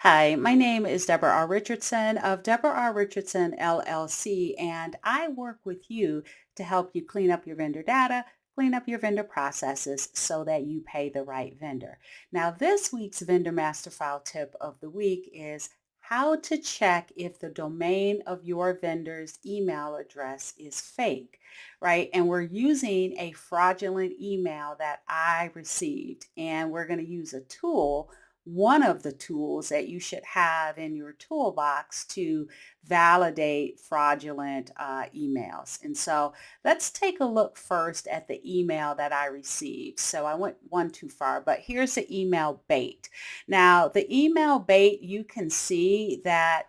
Hi, my name is Debra R. Richardson of Debra R. Richardson LLC, and I work with you to help you clean up your vendor data, clean up your vendor processes so that you pay the right vendor. Now, this week's Vendor Master File tip of the week is how to check if the domain of your vendor's email address is fake, right? And we're using a fraudulent email that I received, and we're going to use a tool, one of the tools that you should have in your toolbox to validate fraudulent emails. And so let's take a look first at the email that I received. So I went one too far, but here's the email bait. Now, the email bait, you can see that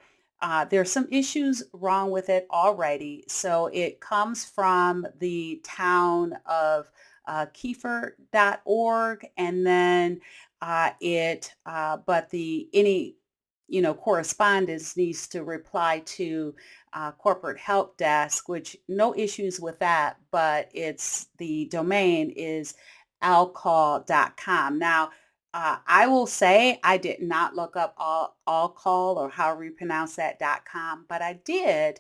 there's some issues wrong with it already. So it comes from the town of Kiefer.org, and then but the any correspondence needs to reply to corporate help desk, which no issues with that, but it's the domain is alcall.com. Now, I will say I did not look up all call or however you pronounce that .com, but I did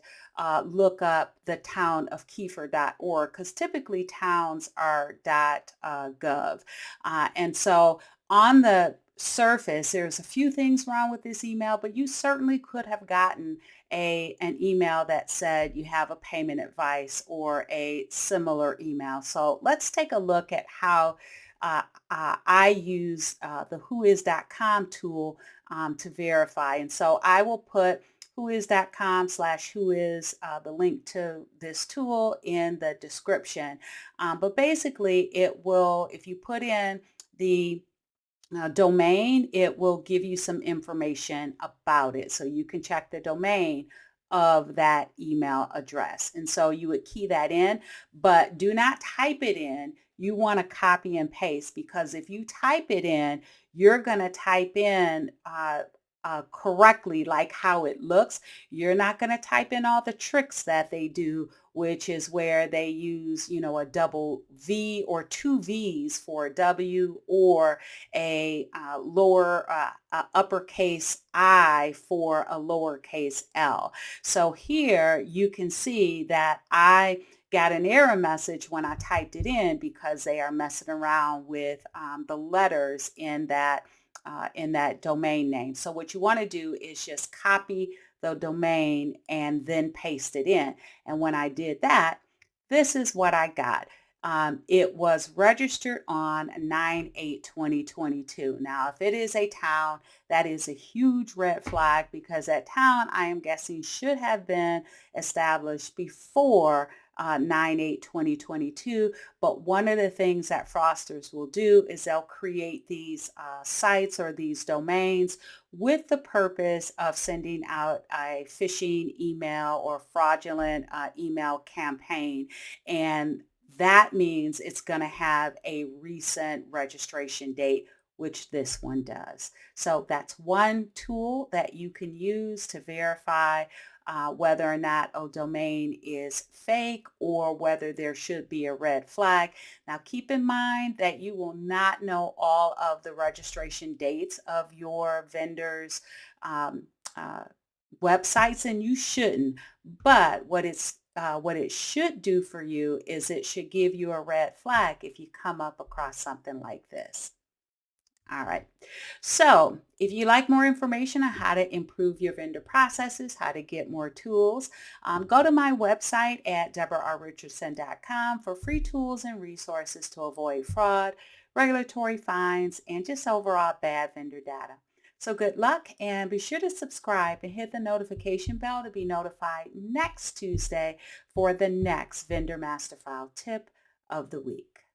look up the town of Kiefer.org because typically towns are .gov. And so on the surface, there's a few things wrong with this email, but you certainly could have gotten an email that said you have a payment advice or a similar email. So let's take a look at how I use the whois.com tool to verify. And so I will put whois.com/whois, the link to this tool in the description. But basically it will, if you put in the domain, it will give you some information about it. So you can check the domain of that email address. And so you would key that in, but do not type it in. You want to copy and paste because if you type it in, you're going to type in correctly, like how it looks. You're not going to type in all the tricks that they do, which is where they use, a double V or two V's for a W, or a lower uppercase I for a lowercase L. So here you can see that I got an error message when I typed it in because they are messing around with the letters in that domain name. So what you want to do is just copy the domain and then paste it in. And when I did that, this is what I got. It was registered on 9/8/2022. Now, if it is a town, that is a huge red flag because that town, I am guessing, should have been established before 9/8/2022. But one of the things that fraudsters will do is they'll create these sites or these domains with the purpose of sending out a phishing email or fraudulent email campaign. And that means it's going to have a recent registration date, which this one does. So that's one tool that you can use to verify whether or not a domain is fake or whether there should be a red flag. Now, keep in mind that you will not know all of the registration dates of your vendors' um, uh, websites, and you shouldn't. But what it should do for you is it should give you a red flag if you come up across something like this. All right. So if you like more information on how to improve your vendor processes, how to get more tools, go to my website at deborarrichardson.com for free tools and resources to avoid fraud, regulatory fines, and just overall bad vendor data. So good luck, and be sure to subscribe and hit the notification bell to be notified next Tuesday for the next Vendor Master File tip of the week.